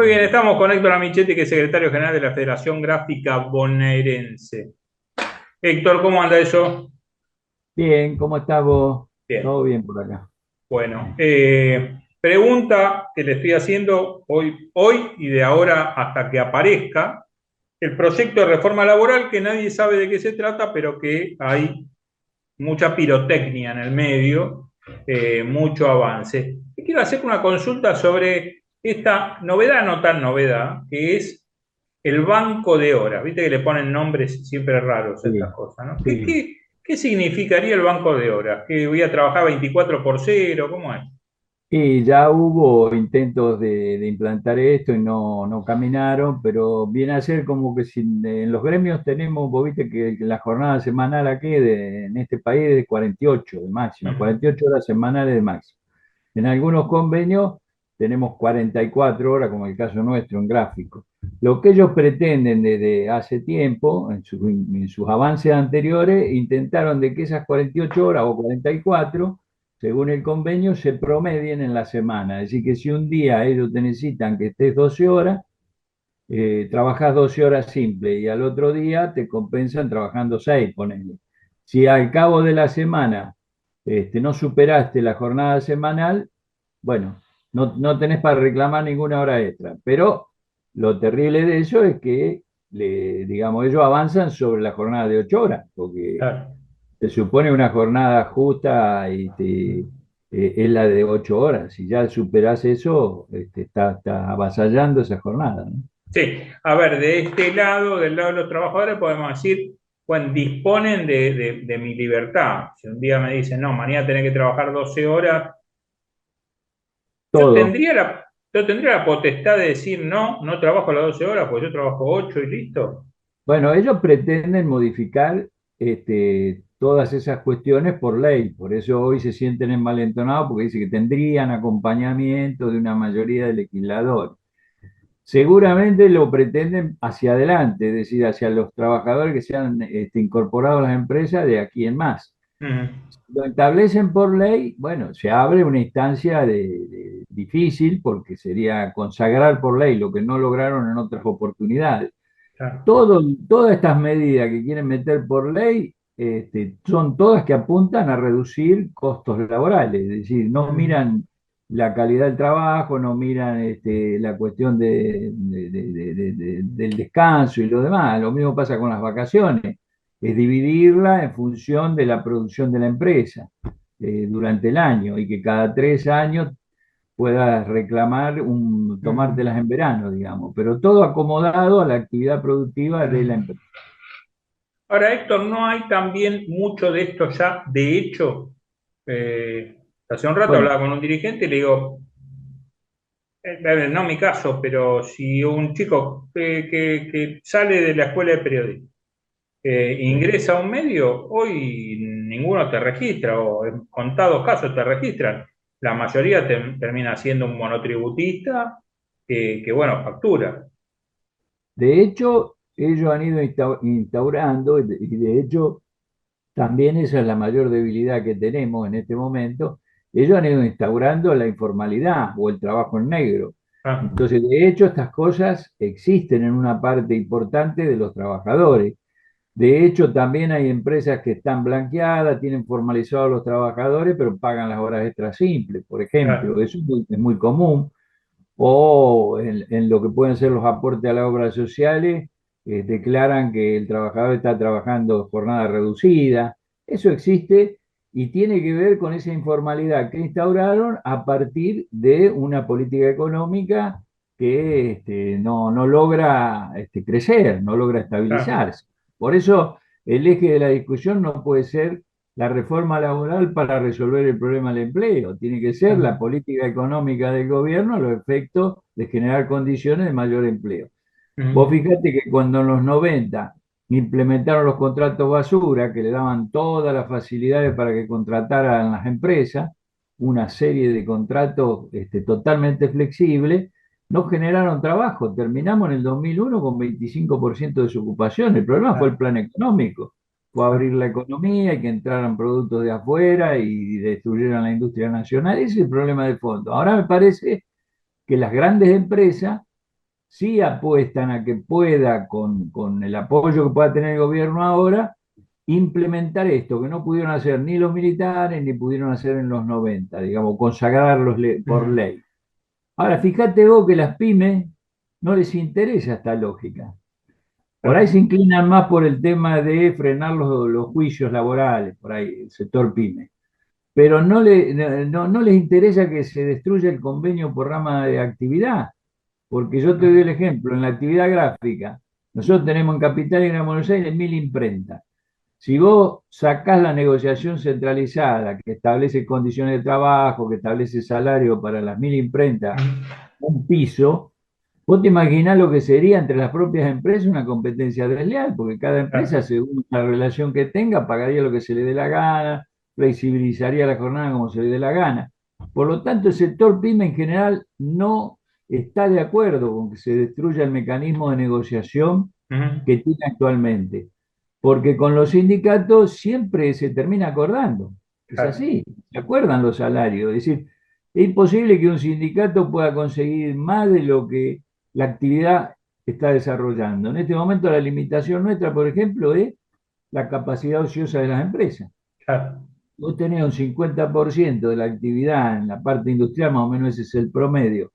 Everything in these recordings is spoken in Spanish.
Muy bien, estamos con Héctor Amichetti, que es secretario general de la Federación Gráfica Bonaerense. Héctor, ¿cómo anda eso? Bien, ¿cómo estás vos? Bien, Todo bien por acá. bueno. Pregunta que le estoy haciendo hoy y de ahora hasta que aparezca el proyecto de reforma laboral, que nadie sabe de qué se trata, pero que hay mucha pirotecnia en el medio, mucho avance. Y quiero hacer una consulta sobre esta novedad, no tan novedad, que es el banco de horas. Viste que le ponen nombres siempre raros a estas Sí, cosas, ¿no? ¿Qué, sí. qué, qué significaría el banco de horas? ¿Que voy a trabajar 24/0? ¿Cómo es? Y ya hubo intentos de implantar esto y no caminaron, pero viene a ser como que si en los gremios tenemos, vos viste que la jornada semanal aquí en este país es de 48 de máxima, Ujú. 48 horas semanales de máxima. En algunos convenios tenemos 44 horas, como el caso nuestro en gráfico. Lo que ellos pretenden desde hace tiempo, en sus avances anteriores, intentaron de que esas 48 horas o 44, según el convenio, se promedien en la semana. Es decir, que si un día ellos te necesitan que estés 12 horas, trabajás 12 horas simple y al otro día te compensan trabajando 6, ponele. Si al cabo de la semana no superaste la jornada semanal, bueno, no tenés para reclamar ninguna hora extra. Pero lo terrible de eso es que, digamos, ellos avanzan sobre la jornada de 8 horas, porque Claro. se supone una jornada justa es la de 8 horas. Si ya superás eso, está avasallando esa jornada, ¿no? Sí, a ver, de este lado, del lado de los trabajadores, podemos decir, bueno, disponen de mi libertad. Si un día me dicen, no, mañana tenés que trabajar 12 horas, yo Todo. tendría yo tendría la potestad de decir, no, no trabajo las 12 horas, pues yo trabajo 8 y listo. Bueno, ellos pretenden modificar todas esas cuestiones por ley, por eso hoy se sienten envalentonados porque dice que tendrían acompañamiento de una mayoría de legisladores. Seguramente lo pretenden hacia adelante, es decir, hacia los trabajadores que sean incorporados a las empresas de aquí en más. Ujú. Lo establecen por ley, bueno, se abre una instancia difícil porque sería consagrar por ley lo que no lograron en otras oportunidades. Claro. Todas estas medidas que quieren meter por ley son todas que apuntan a reducir costos laborales, es decir, no Ujú. miran la calidad del trabajo, no miran la cuestión del descanso y lo demás. Lo mismo pasa con las vacaciones, es dividirla en función de la producción de la empresa durante el año y que cada 3 años puedas reclamar Ujú. tomártelas en verano, digamos, pero todo acomodado a la actividad productiva de la empresa. Ahora, Héctor, ¿no hay también mucho de esto ya? De hecho, hace un rato Bueno, hablaba con un dirigente y le digo, a ver, no mi caso, pero si un chico que sale de la escuela de periodismo sí. ingresa a un medio, hoy ninguno te registra, o en contados casos te registran. La mayoría termina siendo un monotributista bueno, factura. De hecho, ellos han ido instaurando, y de hecho, también esa es la mayor debilidad que tenemos en este momento, ellos han ido instaurando la informalidad o el trabajo en negro. Ah, Entonces, de hecho, estas cosas existen en una parte importante de los trabajadores. De hecho, también hay empresas que están blanqueadas, tienen formalizados a los trabajadores, pero pagan las horas extras simples, por ejemplo. claro. Eso es muy común. O en lo que pueden ser los aportes a las obras sociales, declaran que el trabajador está trabajando jornada reducida. Eso existe y tiene que ver con esa informalidad que instauraron a partir de una política económica que no logra crecer, no logra Claro. estabilizarse. Por eso el eje de la discusión no puede ser la reforma laboral para resolver el problema del empleo. Tiene que ser la Claro. política económica del gobierno a los efectos de generar condiciones de mayor empleo. Vos Ujú. fíjate que cuando en los 90 implementaron los contratos basura, que le daban todas las facilidades para que contrataran las empresas, una serie de contratos totalmente flexibles, no generaron trabajo. Terminamos en el 2001 con 25% de desocupación. El problema fue el Claro. plan económico. Fue abrir Claro. la economía y que entraran productos de afuera y destruyeran la industria nacional. Ese es el problema de fondo. Ahora me parece que las grandes empresas sí apuestan a que pueda, con el apoyo que pueda tener el gobierno ahora, implementar esto, que no pudieron hacer ni los militares ni pudieron hacer en los 90, digamos, consagrarlos por Ujú. ley. Ahora, fíjate vos que las pymes no les interesa esta lógica. Por ahí Claro. se inclinan más por el tema de frenar los juicios laborales, por ahí, el sector pyme. Pero no les interesa que se destruya el convenio por rama de actividad. Porque yo te doy el ejemplo, en la actividad gráfica, nosotros tenemos en Capital y en Gran Buenos Aires 1000 imprentas. Si vos sacás la negociación centralizada que establece condiciones de trabajo, que establece salario para las 1000 imprentas, Ujú. un piso, vos te imaginás lo que sería entre las propias empresas una competencia desleal, porque cada empresa, Claro. según la relación que tenga, pagaría lo que se le dé la gana, flexibilizaría la jornada como se le dé la gana. Por lo tanto, el sector PYME en general no está de acuerdo con que se destruya el mecanismo de negociación Ujú. que tiene actualmente, porque con los sindicatos siempre se termina acordando. Es Claro. así, se acuerdan los salarios. Es decir, es imposible que un sindicato pueda conseguir más de lo que la actividad está desarrollando. En este momento la limitación nuestra, por ejemplo, es la capacidad ociosa de las empresas. Claro. Vos tenés un 50% de la actividad en la parte industrial, más o menos ese es el promedio,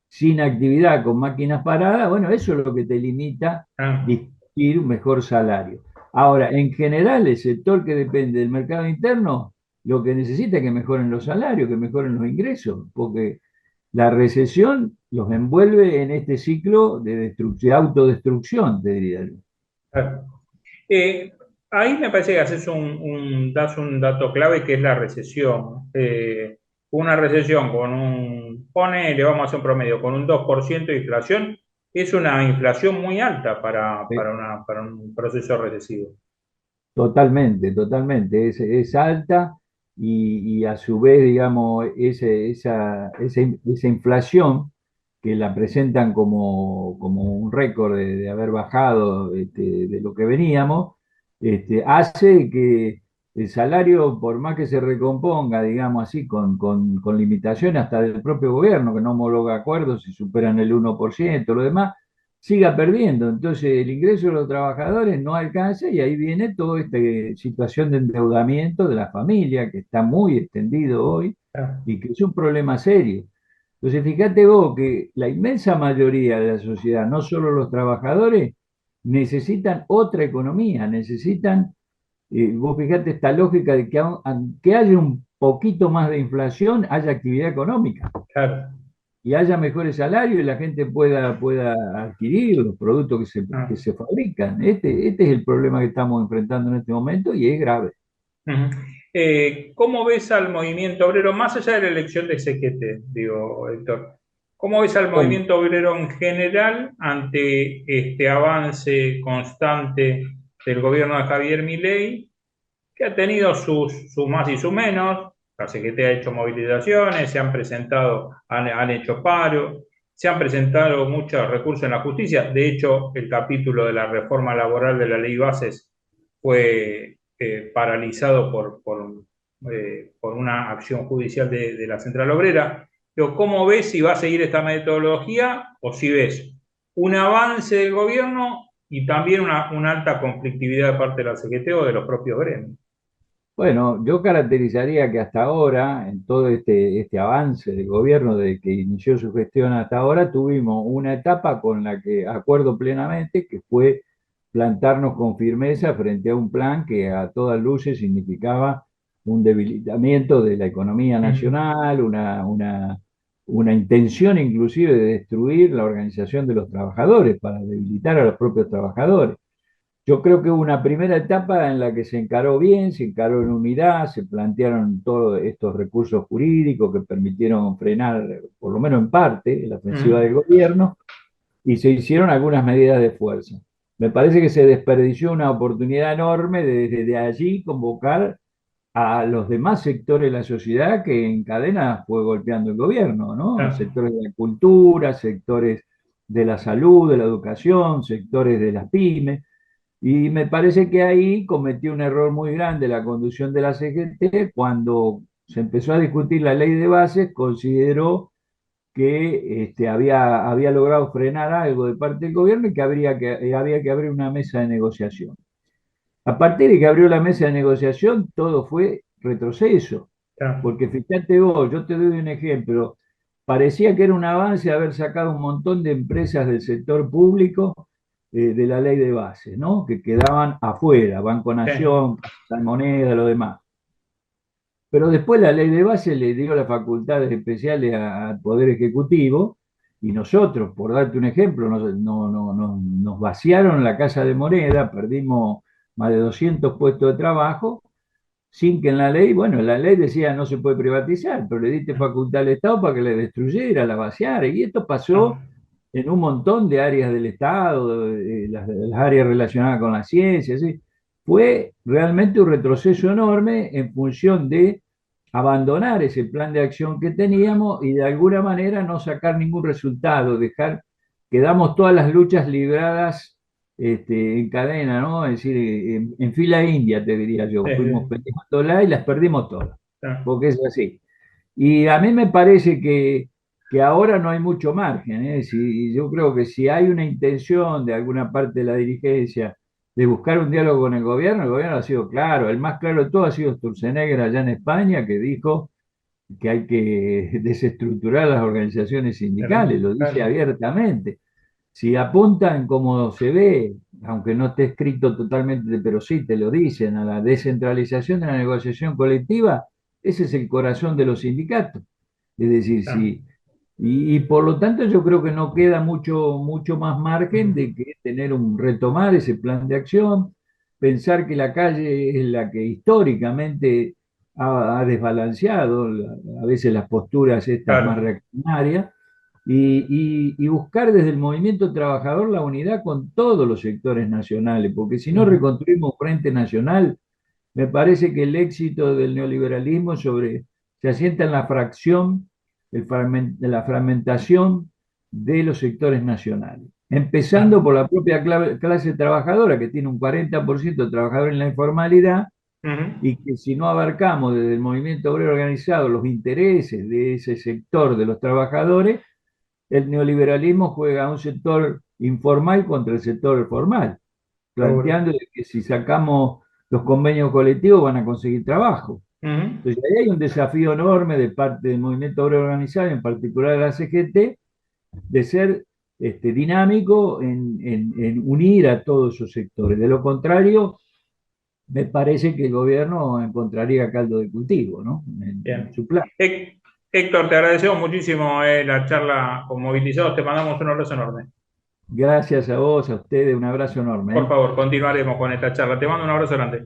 sin actividad, con máquinas paradas, bueno, eso es lo que te limita Ah, discutir un mejor salario. Ahora, en general, el sector que depende del mercado interno, lo que necesita es que mejoren los salarios, que mejoren los ingresos, porque la recesión los envuelve en este ciclo de autodestrucción, te diría yo. claro. Eh, Ahí me parece que haces das un dato clave que es la recesión. Una recesión con ponele, vamos a hacer un promedio, con un 2% de inflación, es una inflación muy alta para un proceso recesivo. Totalmente, totalmente. Es alta y a su vez, digamos, esa inflación que la presentan como un récord de haber bajado de lo que veníamos, hace que el salario, por más que se recomponga, digamos así, con limitaciones hasta del propio gobierno, que no homologa acuerdos si superan el 1%, lo demás siga perdiendo. Entonces el ingreso de los trabajadores no alcanza y ahí viene toda esta situación de endeudamiento de la familia que está muy extendido hoy Ah, y que es un problema serio. Entonces fíjate vos que la inmensa mayoría de la sociedad, no solo los trabajadores, necesitan otra economía, necesitan, vos fíjate esta lógica de que aunque haya un poquito más de inflación, haya actividad económica claro. y haya mejores salarios y la gente pueda adquirir los productos que Ah. se fabrican. Este es el problema que estamos enfrentando en este momento y es grave. Ujú. ¿Cómo ves al movimiento obrero, más allá de la elección de Sekete, digo, Héctor? ¿Cómo ves al Bueno, movimiento obrero en general ante este avance constante del gobierno de Javier Milei, que ha tenido sus más y sus menos? La CGT ha hecho movilizaciones, se han presentado, han hecho paro, se han presentado muchos recursos en la justicia. De hecho, el capítulo de la reforma laboral de la ley Bases fue paralizado por una acción judicial de la Central Obrera. Pero ¿cómo ves si va a seguir esta metodología o si ves un avance del gobierno y también una alta conflictividad de parte de la CGT o de los propios gremios? bueno, yo caracterizaría que hasta ahora, en todo este avance del gobierno de que inició su gestión hasta ahora, tuvimos una etapa con la que acuerdo plenamente, que fue plantarnos con firmeza frente a un plan que a todas luces significaba un debilitamiento de la economía Mm. nacional, una intención inclusive de destruir la organización de los trabajadores para debilitar a los propios trabajadores. Yo creo que hubo una primera etapa en la que se encaró bien, se encaró en unidad, se plantearon todos estos recursos jurídicos que permitieron frenar, por lo menos en parte, la ofensiva Mm. del gobierno y se hicieron algunas medidas de fuerza. Me parece que se desperdició una oportunidad enorme de desde allí convocar a los demás sectores de la sociedad que en cadena fue golpeando el gobierno, ¿no? Ah. Sectores de la cultura, sectores de la salud, de la educación, sectores de las pymes. Y me parece que ahí cometió un error muy grande la conducción de la CGT cuando se empezó a discutir la ley de bases, consideró que había logrado frenar algo de parte del gobierno y que había que abrir una mesa de negociación. A partir de que abrió la mesa de negociación, todo fue retroceso, Claro, porque fíjate vos, yo te doy un ejemplo, parecía que era un avance haber sacado un montón de empresas del sector público de la ley de bases, ¿no? Que quedaban afuera, Banco sí, Nación, Casa Moneda, lo demás. Pero después la ley de base le dio las facultades especiales al Poder Ejecutivo y nosotros, por darte un ejemplo, nos vaciaron la Casa de Moneda, perdimos más de 200 puestos de trabajo, sin que en la ley, bueno, la ley decía no se puede privatizar, pero le diste facultad al Estado para que le destruyera, la vaciara, y esto pasó claro, en un montón de áreas del Estado, las áreas relacionadas con la ciencia, ¿sí? Fue realmente un retroceso enorme en función de abandonar ese plan de acción que teníamos y de alguna manera no sacar ningún resultado, dejar, quedamos todas las luchas libradas en cadena, ¿no? Es decir, en fila india, te diría yo, sí, fuimos sí, peleándola y las perdimos todas, claro, porque es así. Y a mí me parece que ahora no hay mucho margen, ¿eh? Yo creo que si hay una intención de alguna parte de la dirigencia de buscar un diálogo con el gobierno ha sido claro. El más claro de todo ha sido Sturzenegger allá en España, que dijo que hay que desestructurar las organizaciones claro, sindicales, lo dice claro, abiertamente. Si apuntan como se ve, aunque no esté escrito totalmente, pero sí te lo dicen, a la descentralización de la negociación colectiva, ese es el corazón de los sindicatos. Es decir, claro. sí. Y por lo tanto yo creo que no queda mucho más margen Mm, de que tener retomar ese plan de acción, pensar que la calle es la que históricamente ha desbalanceado a veces las posturas estas más claro. reaccionarias y buscar desde el movimiento trabajador la unidad con todos los sectores nacionales, porque si no Mm, reconstruimos Frente Nacional, me parece que el éxito del neoliberalismo se asienta en la fracción, de la fragmentación de los sectores nacionales. Empezando claro. por la propia clase trabajadora, que tiene un 40% de trabajadores en la informalidad, Ujú, y que si no abarcamos desde el movimiento obrero organizado los intereses de ese sector de los trabajadores, el neoliberalismo juega a un sector informal contra el sector formal, seguro. planteando de que si sacamos los convenios colectivos van a conseguir trabajo. Ujú, Entonces ahí hay un desafío enorme de parte del movimiento obrero organizado, en particular de la CGT, de ser dinámico en unir a todos esos sectores. De lo contrario, me parece que el gobierno encontraría caldo de cultivo, ¿no? En bien. su plan. Héctor, te agradecemos muchísimo la charla con Movilizados. Te mandamos un abrazo enorme. Gracias a vos, a ustedes, un abrazo enorme, Por ¿eh? favor, continuaremos con esta charla. Te mando un abrazo grande.